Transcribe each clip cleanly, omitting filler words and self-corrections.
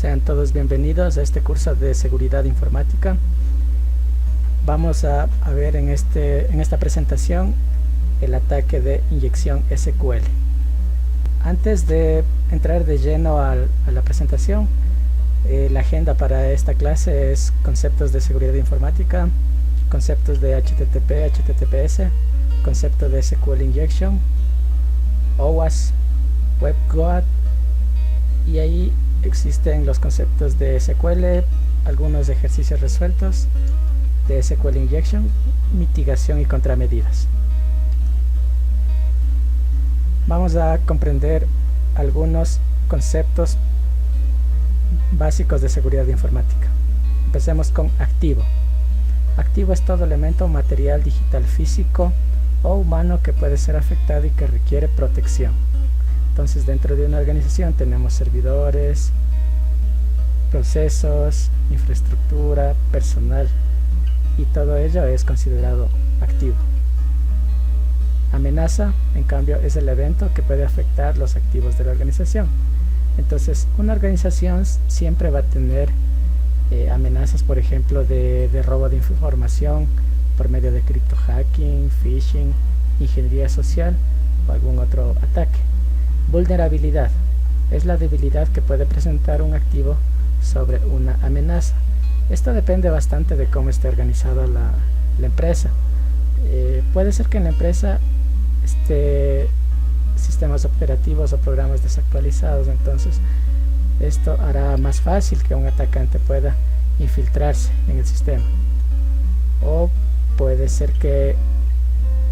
Sean todos bienvenidos a este curso de seguridad informática. Vamos a ver en esta presentación el ataque de inyección SQL. Antes de entrar de lleno a la presentación, la agenda para esta clase es conceptos de seguridad informática, conceptos de HTTP, HTTPS, concepto de SQL Injection, OWASP, WebGoat, y ahí existen los conceptos de SQL, algunos ejercicios resueltos de SQL Injection, mitigación y contramedidas. Vamos a comprender algunos conceptos básicos de seguridad informática. Empecemos con activo. Activo es todo elemento material, digital, físico o humano que puede ser afectado y que requiere protección. Entonces, dentro de una organización tenemos servidores, procesos, infraestructura, personal, y todo ello es considerado activo. Amenaza, en cambio, es el evento que puede afectar los activos de la organización. Entonces, una organización siempre va a tener amenazas, por ejemplo, de robo de información por medio de criptohacking, phishing, ingeniería social o algún otro ataque. Vulnerabilidad es la debilidad que puede presentar un activo sobre una amenaza. Esto depende bastante de cómo esté organizada la empresa. Puede ser que en la empresa esté sistemas operativos o programas desactualizados, entonces esto hará más fácil que un atacante pueda infiltrarse en el sistema. O puede ser que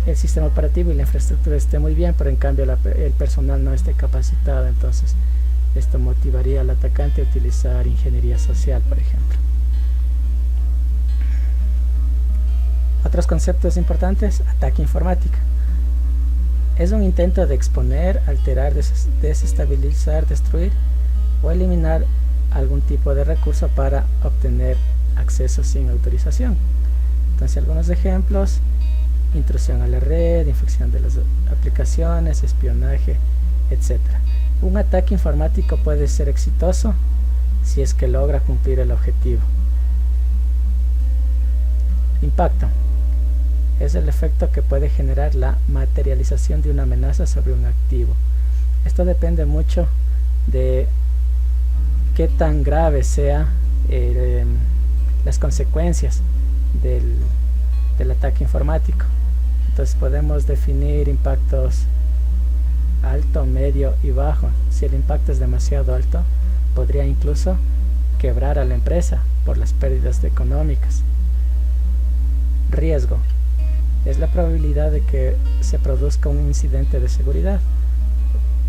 el sistema operativo y la infraestructura esté muy bien, pero en cambio el personal no esté capacitado, entonces esto motivaría al atacante a utilizar ingeniería social, por ejemplo. Otros conceptos importantes: ataque informática. Es un intento de exponer, alterar, desestabilizar, destruir o eliminar algún tipo de recurso para obtener acceso sin autorización. Entonces, algunos ejemplos: intrusión a la red, infección de las aplicaciones, espionaje, etc. Un ataque informático puede ser exitoso si es que logra cumplir el objetivo. Impacto es el efecto que puede generar la materialización de una amenaza sobre un activo. Esto depende mucho de qué tan grave sea las consecuencias del ataque informático. Entonces podemos definir impactos alto, medio y bajo. Si el impacto es demasiado alto, podría incluso quebrar a la empresa por las pérdidas económicas. Riesgo es la probabilidad de que se produzca un incidente de seguridad.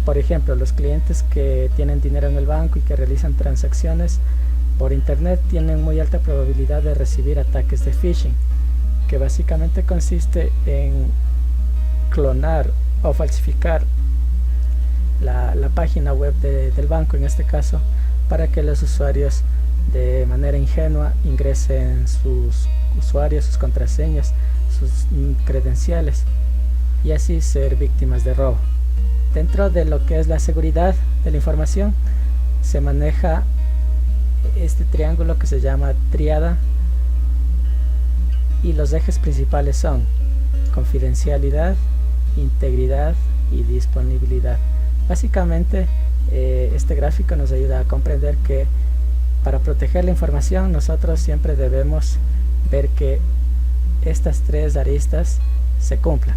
Por ejemplo, los clientes que tienen dinero en el banco y que realizan transacciones por internet tienen muy alta probabilidad de recibir ataques de phishing, que básicamente consiste en clonar o falsificar la página web del banco, en este caso, para que los usuarios de manera ingenua ingresen sus usuarios, sus contraseñas, sus credenciales, y así ser víctimas de robo. Dentro de lo que es la seguridad de la información se maneja este triángulo que se llama tríada, y los ejes principales son confidencialidad, integridad y disponibilidad. Básicamente, este gráfico nos ayuda a comprender que para proteger la información nosotros siempre debemos ver que estas tres aristas se cumplan.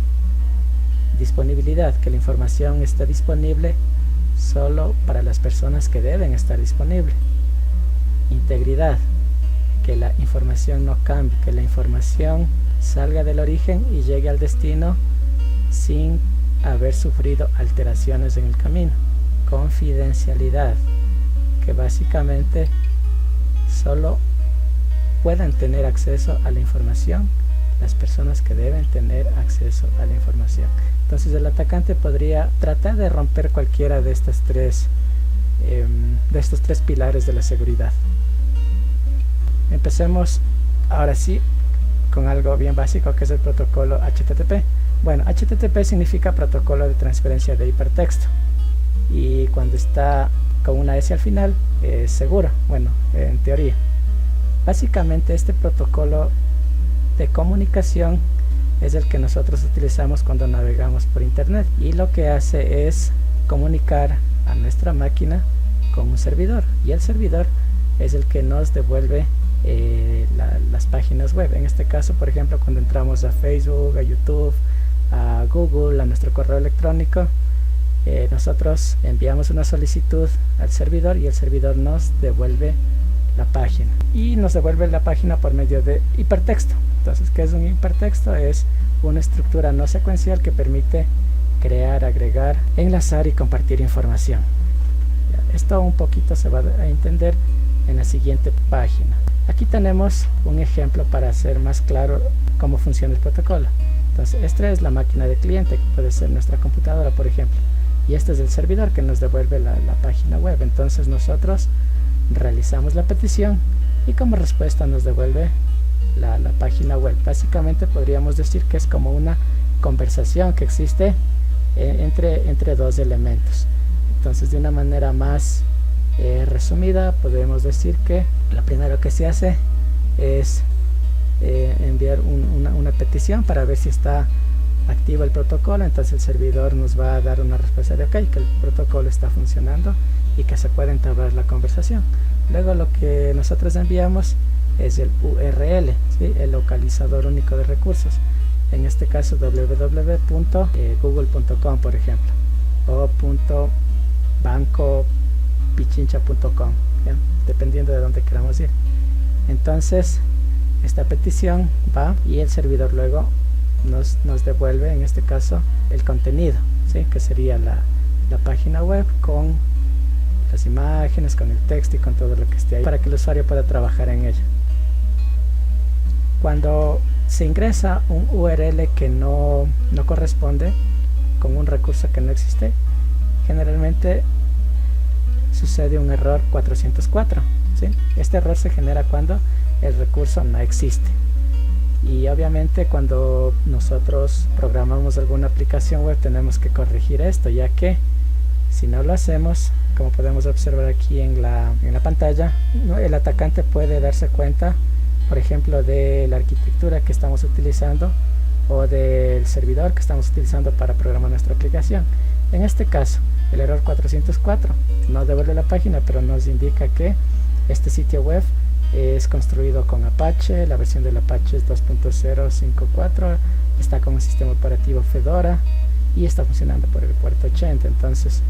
Disponibilidad, que la información está disponible solo para las personas que deben estar disponible. Integridad, que la información no cambie, que la información salga del origen y llegue al destino sin haber sufrido alteraciones en el camino. Confidencialidad, que básicamente solo puedan tener acceso a la información las personas que deben tener acceso a la información. Entonces, el atacante podría tratar de romper cualquiera de estos tres pilares de la seguridad. Empecemos ahora sí con algo bien básico, que es el protocolo HTTP. Bueno, HTTP significa protocolo de transferencia de hipertexto, y cuando está con una S al final es seguro, bueno, en teoría. Básicamente este protocolo de comunicación es el que nosotros utilizamos cuando navegamos por internet, y lo que hace es comunicar a nuestra máquina con un servidor, y el servidor es el que nos devuelve las páginas web. En este caso, por ejemplo, cuando entramos a Facebook, a YouTube, a Google, a nuestro correo electrónico, nosotros enviamos una solicitud al servidor y el servidor nos devuelve la página, y nos devuelve la página por medio de hipertexto. Entonces, ¿qué es un hipertexto? Es una estructura no secuencial que permite crear, agregar, enlazar y compartir información. Esto un poquito se va a entender en la siguiente página. Aquí tenemos un ejemplo para hacer más claro cómo funciona el protocolo. Entonces, esta es la máquina de cliente, que puede ser nuestra computadora, por ejemplo, y este es el servidor que nos devuelve la página web. Entonces nosotros realizamos la petición y como respuesta nos devuelve la página web. Básicamente podríamos decir que es como una conversación que existe entre dos elementos. Entonces, de una manera más resumida, podemos decir que lo primero que se hace es enviar una petición para ver si está activo el protocolo. Entonces el servidor nos va a dar una respuesta de ok, que el protocolo está funcionando y que se puede entablar la conversación. Luego lo que nosotros enviamos es el URL, ¿sí? El localizador único de recursos, en este caso www.google.com, por ejemplo, o .bancopichincha.com, dependiendo de dónde queramos ir. Entonces esta petición va y el servidor luego nos devuelve, en este caso, el contenido, ¿sí? Que sería la página web con las imágenes, con el texto y con todo lo que esté ahí para que el usuario pueda trabajar en ella. Cuando se ingresa un URL que no corresponde con un recurso que no existe, generalmente sucede un error 404, ¿sí? Este error se genera cuando el recurso no existe, y obviamente cuando nosotros programamos alguna aplicación web tenemos que corregir esto, ya que si no lo hacemos, como podemos observar aquí en la pantalla, ¿no? El atacante puede darse cuenta, por ejemplo, de la arquitectura que estamos utilizando o del servidor que estamos utilizando para programar nuestra aplicación. En este caso, el error 404 no devuelve la página, pero nos indica que este sitio web es construido con Apache, la versión del Apache es 2.054, está con un sistema operativo Fedora y está funcionando por el puerto 80. Entonces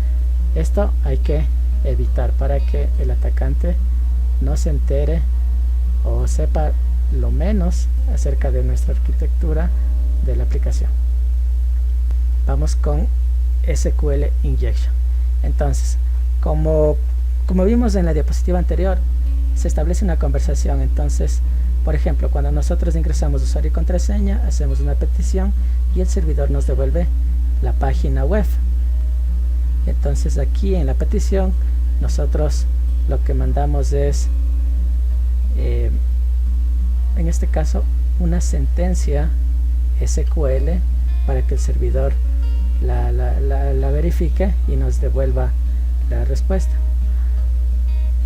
esto hay que evitar para que el atacante no se entere o sepa lo menos acerca de nuestra arquitectura de la aplicación. Vamos con SQL Injection. Entonces, como vimos en la diapositiva anterior, se establece una conversación. Entonces, por ejemplo, cuando nosotros ingresamos usuario y contraseña, hacemos una petición y el servidor nos devuelve la página web. Entonces aquí en la petición nosotros lo que mandamos es en este caso una sentencia SQL para que el servidor la verifique y nos devuelva la respuesta.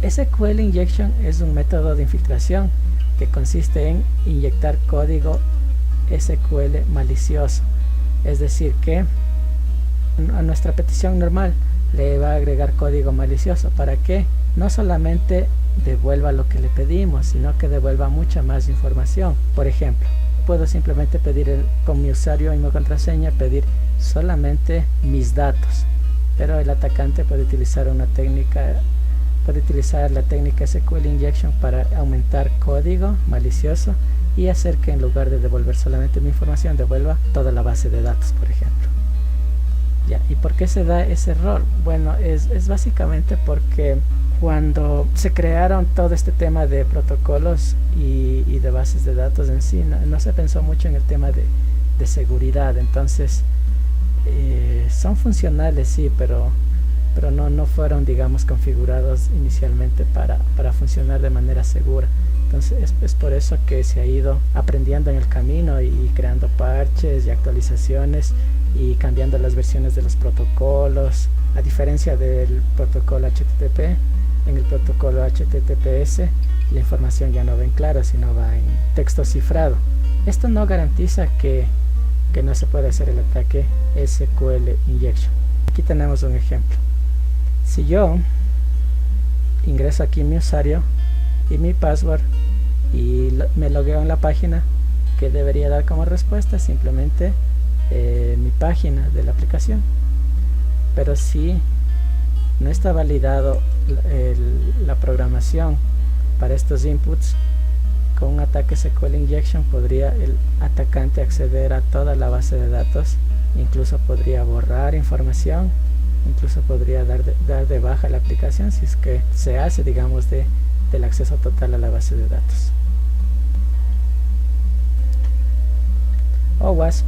SQL Injection es un método de infiltración que consiste en inyectar código SQL malicioso, es decir que a nuestra petición normal le va a agregar código malicioso para que no solamente devuelva lo que le pedimos, sino que devuelva mucha más información. Por ejemplo, puedo simplemente pedir con mi usuario y mi contraseña, pedir solamente mis datos, pero el atacante puede utilizar la técnica SQL Injection para aumentar código malicioso y hacer que en lugar de devolver solamente mi información, devuelva toda la base de datos, por ejemplo. Ya, ¿y por qué se da ese error? Bueno, es básicamente porque cuando se crearon todo este tema de protocolos y de bases de datos en sí, no se pensó mucho en el tema de seguridad. Entonces son funcionales, sí, pero no fueron, digamos, configurados inicialmente para funcionar de manera segura. Entonces es por eso que se ha ido aprendiendo en el camino y creando parches y actualizaciones y cambiando las versiones de los protocolos. A diferencia del protocolo HTTP, en el protocolo HTTPS la información ya no va en claro, sino va en texto cifrado. Esto no garantiza que no se puede hacer el ataque SQL injection. Aquí tenemos un ejemplo. Si yo ingreso aquí mi usuario y mi password y me logueo en la página, que debería dar como respuesta simplemente mi página de la aplicación. Pero si no está validado la programación para estos inputs, con un ataque SQL injection podría el atacante acceder a toda la base de datos, incluso podría borrar información, incluso podría dar de baja la aplicación si es que se hace, digamos, del acceso total a la base de datos. OWASP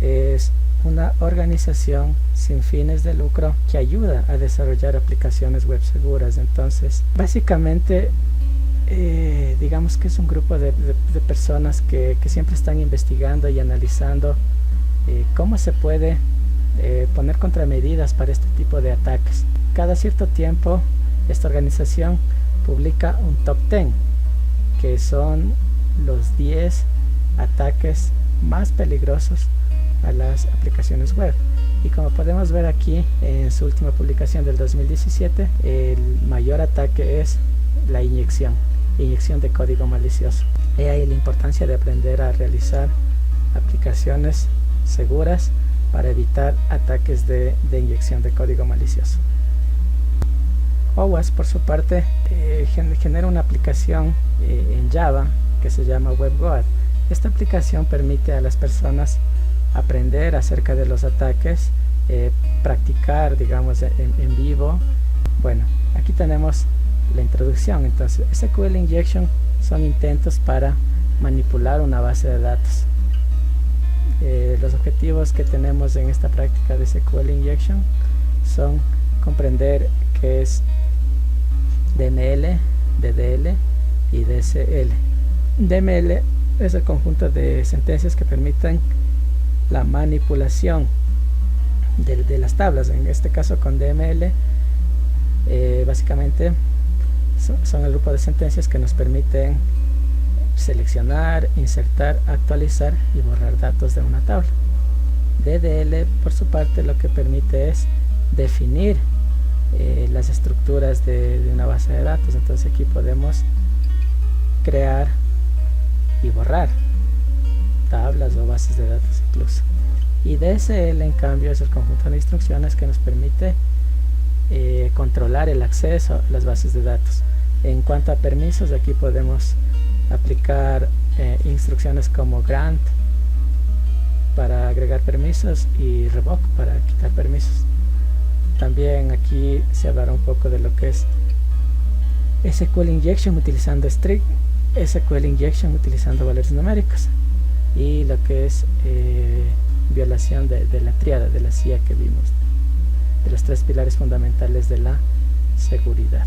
es una organización sin fines de lucro que ayuda a desarrollar aplicaciones web seguras. Entonces, básicamente, digamos que es un grupo de personas que siempre están investigando y analizando cómo se puede poner contramedidas para este tipo de ataques. Cada cierto tiempo esta organización publica un top 10, que son los 10 ataques más peligrosos a las aplicaciones web. Y como podemos ver aquí en su última publicación del 2017, el mayor ataque es la inyección de código malicioso. Y ahí la importancia de aprender a realizar aplicaciones seguras para evitar ataques de inyección de código malicioso. OWASP, por su parte, genera una aplicación en Java que se llama WebGuard. Esta aplicación permite a las personas aprender acerca de los ataques, practicar, digamos, en vivo. Bueno, aquí tenemos la introducción. Entonces, SQL injection son intentos para manipular una base de datos. Los objetivos que tenemos en esta práctica de SQL injection son comprender qué es DML, DDL y DSL. DML es el conjunto de sentencias que permiten la manipulación de las tablas. En este caso, con DML, básicamente son el grupo de sentencias que nos permiten seleccionar, insertar, actualizar y borrar datos de una tabla. DDL, por su parte, lo que permite es definir las estructuras de una base de datos. Entonces aquí podemos crear y borrar tablas o bases de datos incluso. Y DSL, en cambio, es el conjunto de instrucciones que nos permite controlar el acceso a las bases de datos. En cuanto a permisos, aquí podemos aplicar instrucciones como grant para agregar permisos y revoke para quitar permisos. También aquí se hablará un poco de lo que es SQL injection utilizando string, SQL injection utilizando valores numéricos, y lo que es violación de la tríada de la CIA que vimos, de los 3 pilares fundamentales de la seguridad.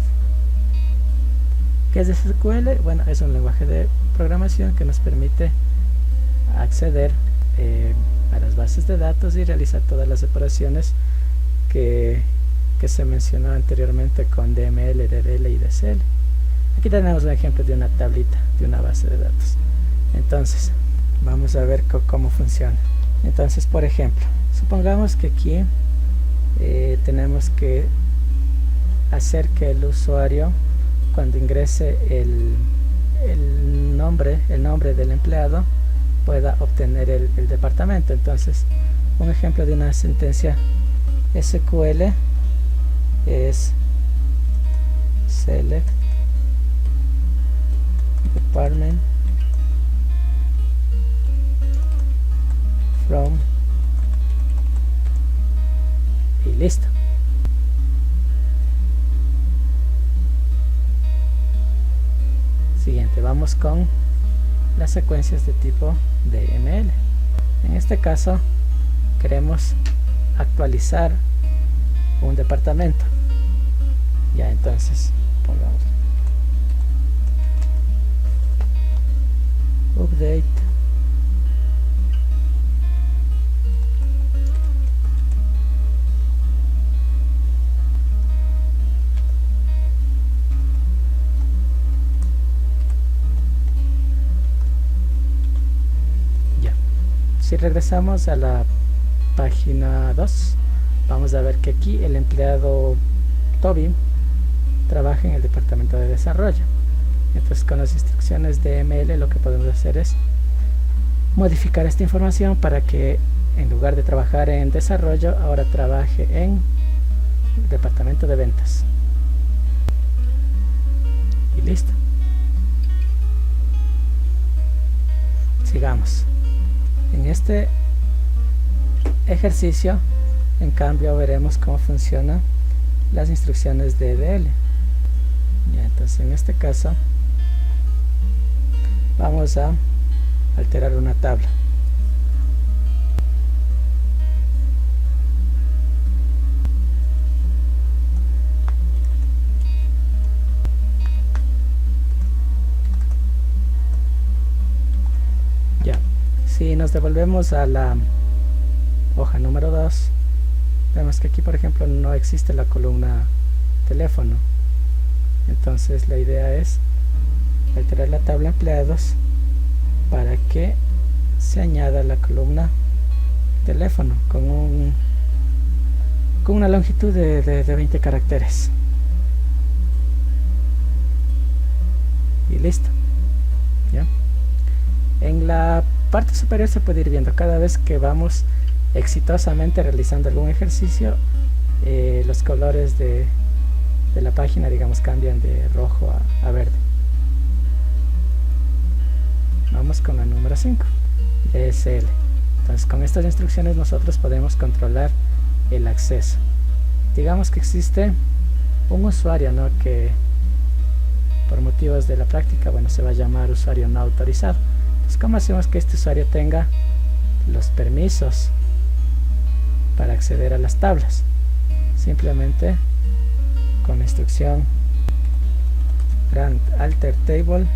¿Qué es SQL? Bueno, es un lenguaje de programación que nos permite acceder a las bases de datos y realizar todas las operaciones que se mencionó anteriormente con DML, DDL y DSL. Aquí tenemos un ejemplo de una tablita de una base de datos. Entonces, vamos a ver cómo funciona. Entonces, por ejemplo, supongamos que aquí tenemos que hacer que el usuario, cuando ingrese el nombre del empleado, pueda obtener el departamento. Entonces, un ejemplo de una sentencia SQL es select department from y listo. Siguiente, vamos con las secuencias de tipo DML. En este caso queremos actualizar un departamento. Ya, entonces pongamos update ya. Si regresamos a la página 2, vamos a ver que aquí el empleado Toby trabaja en el departamento de desarrollo. Entonces, con las instrucciones de ML lo que podemos hacer es modificar esta información para que en lugar de trabajar en desarrollo, ahora trabaje en el departamento de ventas. Y listo. Sigamos. En este ejercicio, en cambio, veremos cómo funcionan las instrucciones de DL. Ya, entonces en este caso vamos a alterar una tabla. Ya, si nos devolvemos a la hoja número 2, vemos que aquí, por ejemplo, no existe la columna teléfono. Entonces la idea es alterar la tabla empleados para que se añada la columna teléfono con una longitud de 20 caracteres. Y listo. ¿Ya? En la parte superior se puede ir viendo cada vez que vamos exitosamente realizando algún ejercicio, los colores de la página, digamos, cambian de rojo a verde. Vamos con la número 5, DSL. Entonces, con estas instrucciones nosotros podemos controlar el acceso. Digamos que existe un usuario, ¿no?, que por motivos de la práctica, bueno, se va a llamar usuario no autorizado. Entonces, ¿cómo hacemos que este usuario tenga los permisos para acceder a las tablas? Simplemente con la instrucción grant alter table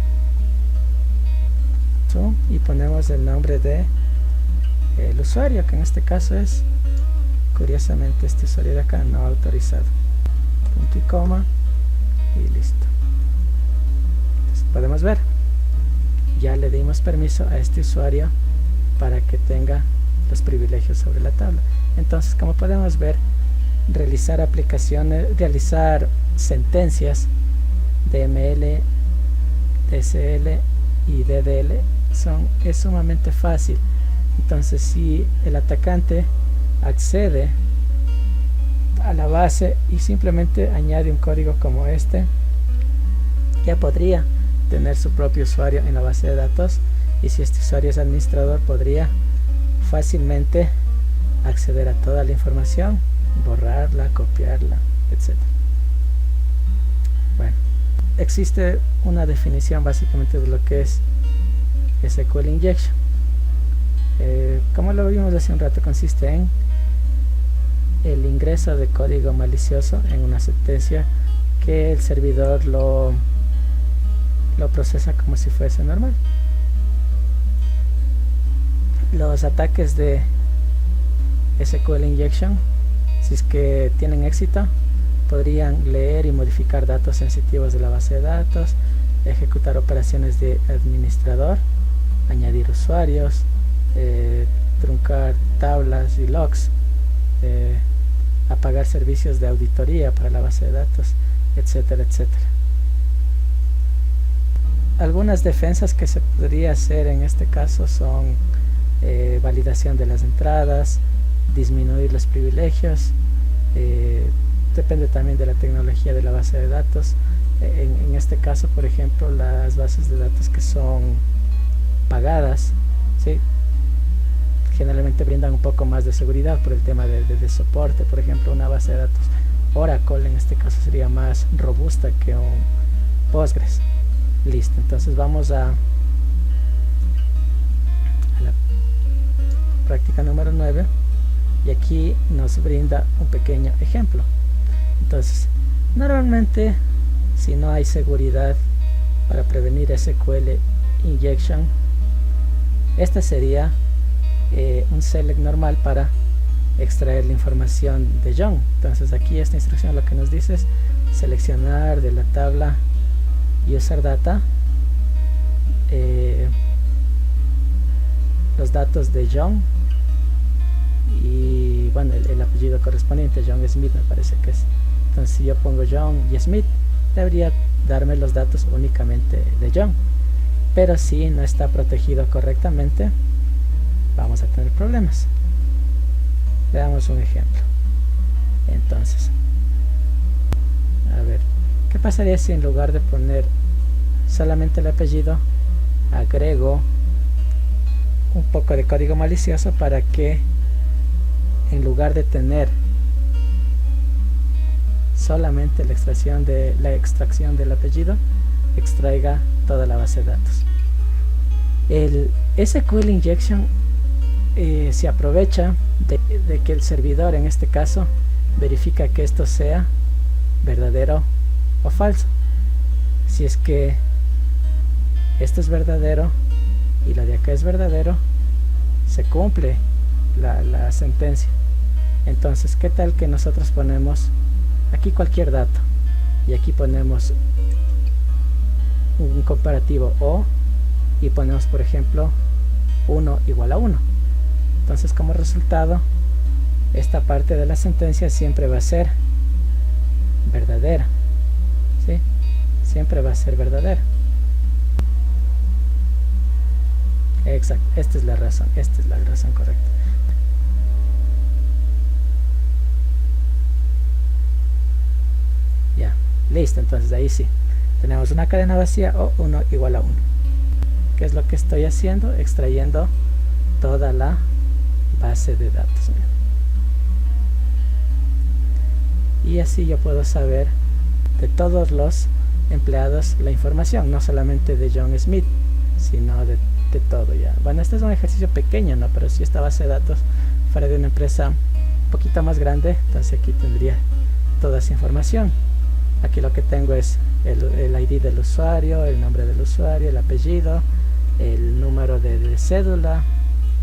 y ponemos el nombre de el usuario, que en este caso es, curiosamente, este usuario de acá, no autorizado, punto y coma, y listo. Entonces, podemos ver, ya le dimos permiso a este usuario para que tenga los privilegios sobre la tabla. Entonces, como podemos ver, realizar sentencias DML, DSL y DDL es sumamente fácil. Entonces, si el atacante accede a la base y simplemente añade un código como este, ya podría tener su propio usuario en la base de datos, y si este usuario es administrador, podría fácilmente acceder a toda la información, borrarla, copiarla, etc. Bueno, existe una definición básicamente de lo que es SQL Injection. Como lo vimos hace un rato, consiste en el ingreso de código malicioso en una sentencia que el servidor lo procesa como si fuese normal. Los ataques de SQL Injection, si es que tienen éxito, podrían leer y modificar datos sensitivos de la base de datos, ejecutar operaciones de administrador, añadir usuarios, truncar tablas y logs, apagar servicios de auditoría para la base de datos, etcétera, etcétera. Algunas defensas que se podría hacer en este caso son validación de las entradas, disminuir los privilegios, depende también de la tecnología de la base de datos. En este caso, por ejemplo, las bases de datos que son pagadas, ¿sí?, generalmente brindan un poco más de seguridad por el tema de soporte. Por ejemplo, una base de datos Oracle en este caso sería más robusta que un Postgres. Listo, entonces vamos a la práctica número 9, y aquí nos brinda un pequeño ejemplo. Entonces, normalmente, si no hay seguridad para prevenir SQL Injection, Este sería un select normal para extraer la información de John. Entonces aquí esta instrucción lo que nos dice es seleccionar de la tabla user data los datos de John y bueno, el apellido correspondiente, John Smith me parece que es. Entonces si yo pongo John y Smith, debería darme los datos únicamente de John, pero si no está protegido correctamente vamos a tener problemas. Veamos un ejemplo. Entonces, a ver, ¿qué pasaría si en lugar de poner solamente el apellido agrego un poco de código malicioso para que en lugar de tener solamente la extracción del apellido, extraiga toda la base de datos? El SQL Injection se aprovecha de que el servidor, en este caso, verifica que esto sea verdadero o falso. Si es que esto es verdadero y lo de acá es verdadero, se cumple la sentencia. Entonces, ¿qué tal que nosotros ponemos aquí cualquier dato y aquí ponemos un comparativo O y ponemos, por ejemplo, 1 igual a 1? Entonces, como resultado, esta parte de la sentencia siempre va a ser verdadera, ¿sí? Siempre va a ser verdadera. Exacto, esta es la razón correcta. Ya, listo. Entonces ahí sí tenemos una cadena vacía o 1 igual a 1. ¿Qué es lo que estoy haciendo? Extrayendo toda la base de datos. Y así yo puedo saber de todos los empleados la información, no solamente de John Smith, sino de todo ya. Bueno, este es un ejercicio pequeño, ¿no? Pero si esta base de datos fuera de una empresa un poquito más grande, entonces aquí tendría toda esa información. Aquí lo que tengo es el ID del usuario, el nombre del usuario, el apellido, el número de cédula,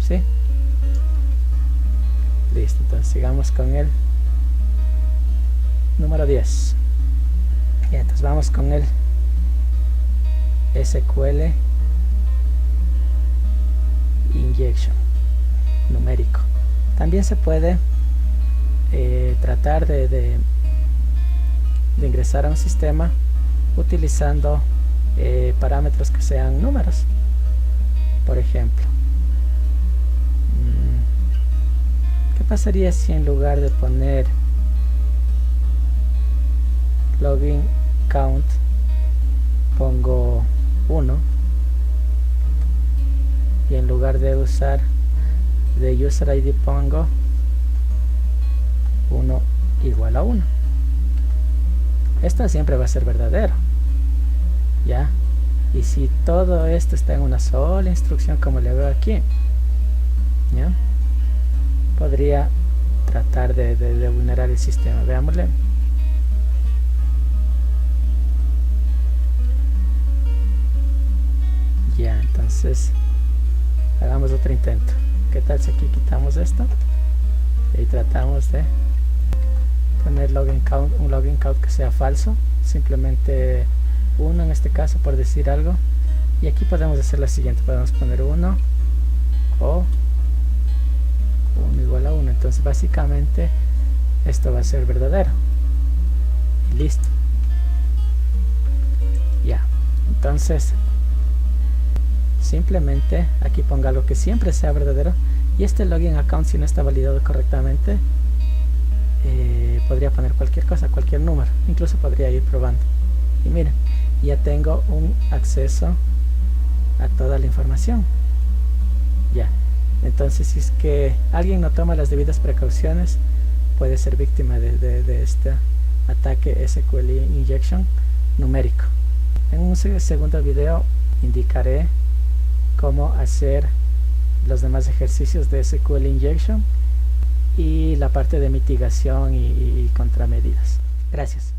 ¿sí? Listo, entonces sigamos con el número 10. Y entonces vamos con el SQL Injection numérico. También se puede tratar de ingresar a un sistema utilizando parámetros que sean números. Por ejemplo, ¿qué pasaría si en lugar de poner login count pongo 1 y en lugar de usar de user ID pongo 1 igual a 1? Esto siempre va a ser verdadero, ¿ya? Y si todo esto está en una sola instrucción como le veo aquí, ¿ya? Podría tratar de vulnerar el sistema. Veámosle. Ya, entonces hagamos otro intento. ¿Qué tal si aquí quitamos esto y tratamos de poner login count, un login count que sea falso, simplemente 1 en este caso, por decir algo? Y aquí podemos hacer lo siguiente, podemos poner 1 o 1 igual a 1. Entonces básicamente esto va a ser verdadero y listo. Ya, entonces simplemente aquí ponga algo que siempre sea verdadero, y este login account, si no está validado correctamente, podría poner cualquier cosa, cualquier número, incluso podría ir probando. Y miren, ya tengo un acceso a toda la información. Ya, entonces si es que alguien no toma las debidas precauciones, puede ser víctima de este ataque SQL Injection numérico. En un segundo video indicaré cómo hacer los demás ejercicios de SQL Injection y la parte de mitigación y contramedidas. Gracias.